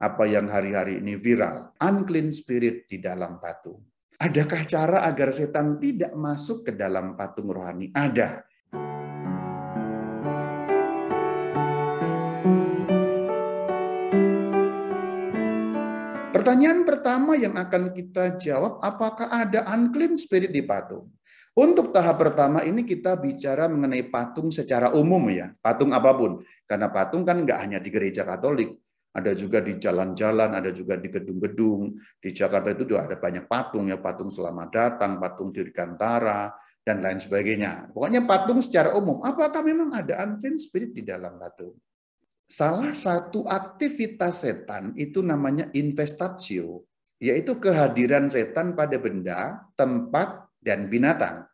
apa yang hari-hari ini viral, unclean spirit di dalam patung. Adakah cara agar setan tidak masuk ke dalam patung rohani? Ada. Pertanyaan pertama yang akan kita jawab, apakah ada unclean spirit di patung? Untuk tahap pertama ini kita bicara mengenai patung secara umum ya, patung apapun. Karena patung kan nggak hanya di gereja Katolik, ada juga di jalan-jalan, ada juga di gedung-gedung. Di Jakarta itu juga ada banyak patung ya, patung Selamat Datang, patung Dirgantara, dan lain sebagainya. Pokoknya patung secara umum. Apakah memang ada unclean spirit di dalam patung? Salah satu aktivitas setan itu namanya infestatio, yaitu kehadiran setan pada benda, tempat, dan binatang.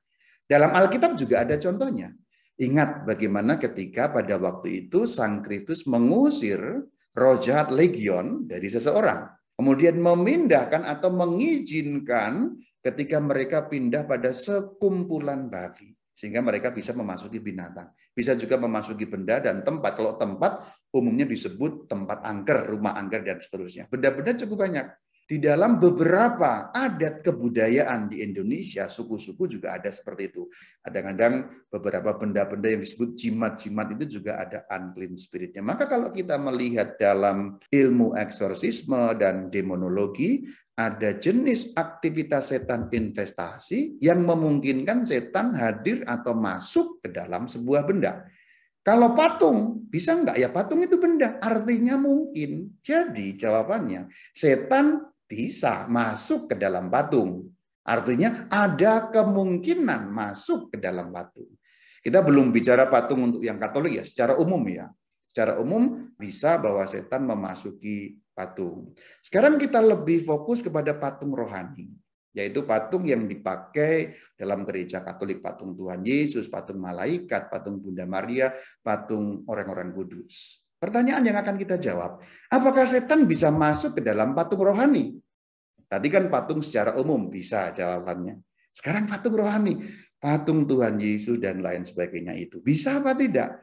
Dalam Alkitab juga ada contohnya. Ingat bagaimana ketika pada waktu itu Sang Kristus mengusir roh jahat legion dari seseorang. Kemudian memindahkan atau mengizinkan ketika mereka pindah pada sekumpulan babi. Sehingga mereka bisa memasuki binatang. Bisa juga memasuki benda dan tempat. Kalau tempat umumnya disebut tempat angker, rumah angker, dan seterusnya. Benda-benda cukup banyak. Di dalam beberapa adat kebudayaan di Indonesia, suku-suku juga ada seperti itu. Kadang-kadang beberapa benda-benda yang disebut jimat-jimat itu juga ada unclean spiritnya. Maka kalau kita melihat dalam ilmu eksorsisme dan demonologi, ada jenis aktivitas setan investasi yang memungkinkan setan hadir atau masuk ke dalam sebuah benda. Kalau patung, bisa enggak? Ya patung itu benda, artinya mungkin. Jadi jawabannya, setan bisa masuk ke dalam patung. Artinya ada kemungkinan masuk ke dalam patung. Kita belum bicara patung untuk yang Katolik ya, secara umum ya. Secara umum bisa bahwa setan memasuki patung. Sekarang kita lebih fokus kepada patung rohani, yaitu patung yang dipakai dalam gereja Katolik, patung Tuhan Yesus, patung malaikat, patung Bunda Maria, patung orang-orang kudus. Pertanyaan yang akan kita jawab, apakah setan bisa masuk ke dalam patung rohani? Tadi kan patung secara umum bisa jawabannya. Sekarang patung rohani, patung Tuhan Yesus dan lain sebagainya itu. Bisa apa tidak?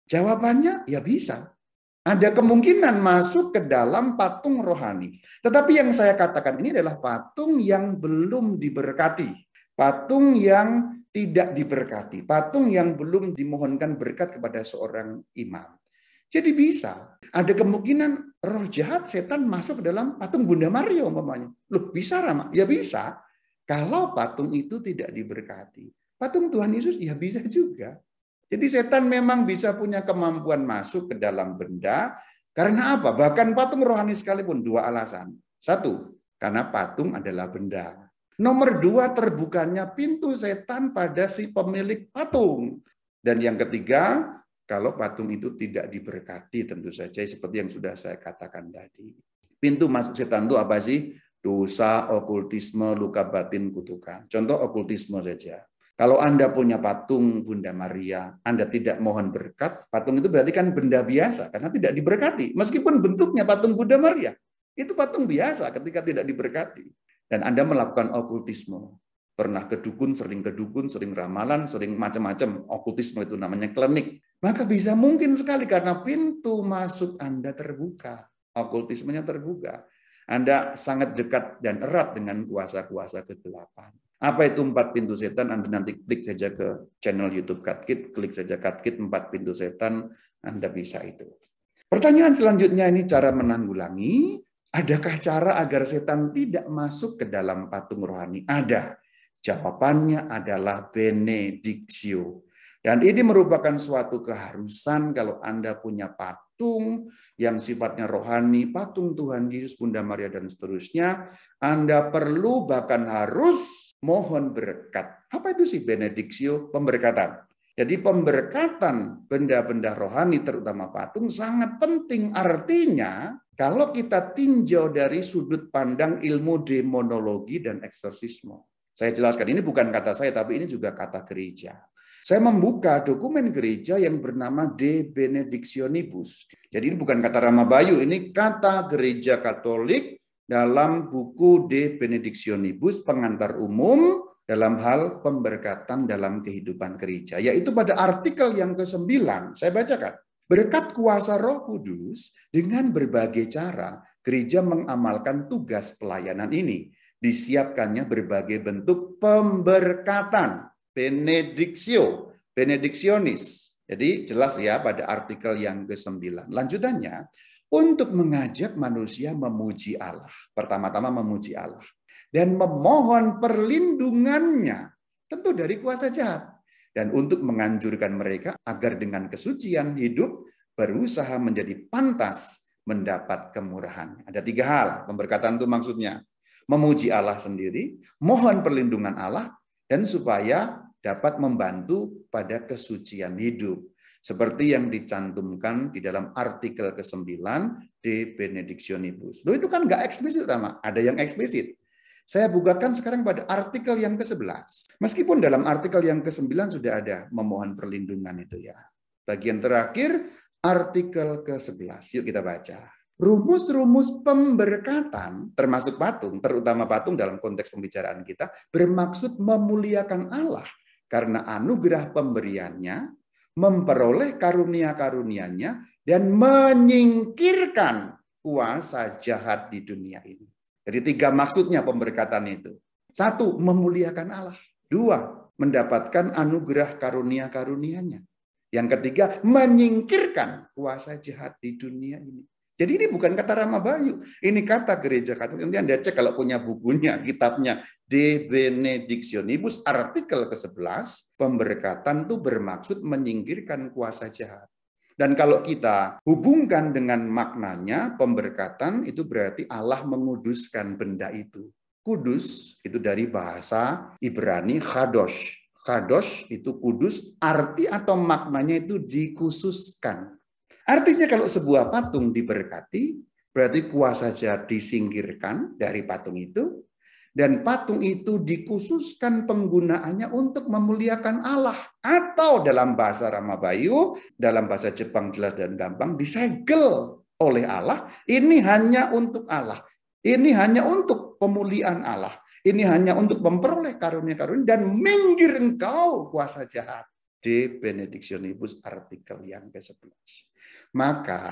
Jawabannya ya bisa. Ada kemungkinan masuk ke dalam patung rohani. Tetapi yang saya katakan ini adalah patung yang belum diberkati. Patung yang tidak diberkati. Patung yang belum dimohonkan berkat kepada seorang imam. Jadi bisa. Ada kemungkinan roh jahat setan masuk ke dalam patung Bunda Maria umpamanya. Loh bisa Rama? Ya bisa. Kalau patung itu tidak diberkati. Patung Tuhan Yesus ya bisa juga. Jadi setan memang bisa punya kemampuan masuk ke dalam benda. Karena apa? Bahkan patung rohani sekalipun dua alasan. Satu, karena patung adalah benda. Nomor dua, terbukanya pintu setan pada si pemilik patung. Dan yang ketiga, kalau patung itu tidak diberkati tentu saja seperti yang sudah saya katakan tadi. Pintu masuk setan itu apa sih? Dosa, okultisme, luka batin, kutukan. Contoh okultisme saja. Kalau Anda punya patung Bunda Maria, Anda tidak mohon berkat, patung itu berarti kan benda biasa, karena tidak diberkati. Meskipun bentuknya patung Bunda Maria, itu patung biasa ketika tidak diberkati. Dan Anda melakukan okultisme. Pernah ke dukun, sering ramalan, sering macam-macam. Okultisme itu namanya klinik. Maka bisa mungkin sekali karena pintu masuk Anda terbuka. Okultismenya terbuka. Anda sangat dekat dan erat dengan kuasa-kuasa kegelapan. Apa itu 4 pintu setan? Anda nanti klik saja ke channel YouTube Katkit, klik saja Katkit 4 pintu setan, Anda bisa itu. Pertanyaan selanjutnya ini cara menanggulangi. Adakah cara agar setan tidak masuk ke dalam patung rohani? Ada. Jawabannya adalah benediksio. Dan ini merupakan suatu keharusan kalau Anda punya patung yang sifatnya rohani, patung Tuhan Yesus, Bunda Maria, dan seterusnya. Anda perlu bahkan harus mohon berkat. Apa itu sih benediksio? Pemberkatan. Jadi pemberkatan benda-benda rohani, terutama patung, sangat penting. Artinya, kalau kita tinjau dari sudut pandang ilmu demonologi dan eksorsisme. Saya jelaskan, ini bukan kata saya, tapi ini juga kata gereja. Saya membuka dokumen gereja yang bernama De Benedictionibus. Jadi ini bukan kata Rama Bayu, ini kata gereja Katolik dalam buku De Benedictionibus, pengantar umum dalam hal pemberkatan dalam kehidupan gereja. Yaitu pada artikel yang ke-9, saya bacakan. Berkat kuasa Roh Kudus dengan berbagai cara gereja mengamalkan tugas pelayanan ini. Disiapkannya berbagai bentuk pemberkatan, benediksio, benediksionis. Jadi jelas ya pada artikel yang ke-9. Lanjutannya, untuk mengajak manusia memuji Allah. Pertama-tama memuji Allah. Dan memohon perlindungannya, tentu dari kuasa jahat. Dan untuk menganjurkan mereka agar dengan kesucian hidup berusaha menjadi pantas mendapat kemurahan. Ada 3 hal pemberkatan itu maksudnya. Memuji Allah sendiri, mohon perlindungan Allah, dan supaya dapat membantu pada kesucian hidup. Seperti yang dicantumkan di dalam artikel ke-9 De Benedictionibus. Loh, itu kan nggak eksplisit, sama. Ada yang eksplisit. Saya bukakan sekarang pada artikel yang ke-11. Meskipun dalam artikel yang ke-9 sudah ada memohon perlindungan itu ya. Bagian terakhir, artikel ke-11. Yuk kita baca. Rumus-rumus pemberkatan, termasuk patung, terutama patung dalam konteks pembicaraan kita, bermaksud memuliakan Allah karena anugerah pemberiannya, memperoleh karunia-karunia-Nya, dan menyingkirkan kuasa jahat di dunia ini. Jadi 3 maksudnya pemberkatan itu. 1, memuliakan Allah. 2, mendapatkan anugerah karunia-karunia-Nya. Yang ketiga, menyingkirkan kuasa jahat di dunia ini. Jadi ini bukan kata Rama Bayu, ini kata gereja Katolik. Nanti Anda cek kalau punya bukunya, kitabnya De Benedictionibus, artikel ke-11, pemberkatan itu bermaksud menyingkirkan kuasa jahat. Dan kalau kita hubungkan dengan maknanya, pemberkatan itu berarti Allah menguduskan benda itu. Kudus itu dari bahasa Ibrani kadosh. Kadosh itu kudus, arti atau maknanya itu dikhususkan. Artinya kalau sebuah patung diberkati, berarti kuasa jahat disingkirkan dari patung itu, dan patung itu dikhususkan penggunaannya untuk memuliakan Allah. Atau dalam bahasa Rama Bayu, dalam bahasa Jepang jelas dan gampang, disegel oleh Allah, ini hanya untuk Allah. Ini hanya untuk pemuliaan Allah. Ini hanya untuk memperoleh karunia-karunia, dan minggir engkau kuasa jahat. De Benedictionibus artikel yang ke-11. Maka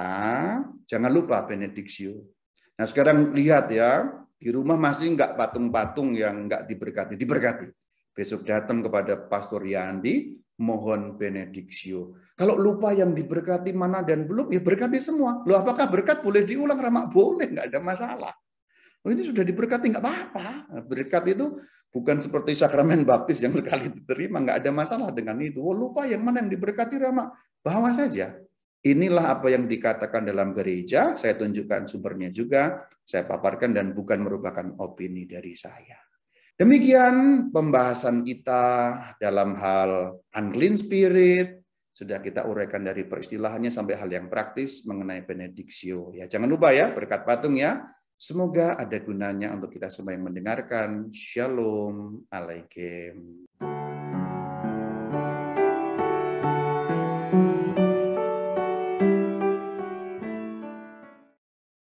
jangan lupa benediksio. Nah sekarang lihat ya, di rumah masih enggak patung-patung yang enggak diberkati. Diberkati. Besok datang kepada Pastor Yandi, mohon benediksio. Kalau lupa yang diberkati mana dan belum, ya berkati semua. Loh, apakah berkat boleh diulang, Rama? Boleh, enggak ada masalah. Oh, ini sudah diberkati, enggak apa-apa. Berkat itu bukan seperti sakramen baptis yang sekali diterima, enggak ada masalah dengan itu. Oh, lupa yang mana yang diberkati, Rama? Bawa saja. Inilah apa yang dikatakan dalam gereja, saya tunjukkan sumbernya juga, saya paparkan dan bukan merupakan opini dari saya. Demikian pembahasan kita dalam hal unclean spirit, sudah kita uraikan dari peristilahannya sampai hal yang praktis mengenai benediksio. Ya, jangan lupa ya, berkat patung ya. Semoga ada gunanya untuk kita semua yang mendengarkan. Shalom Alaikum.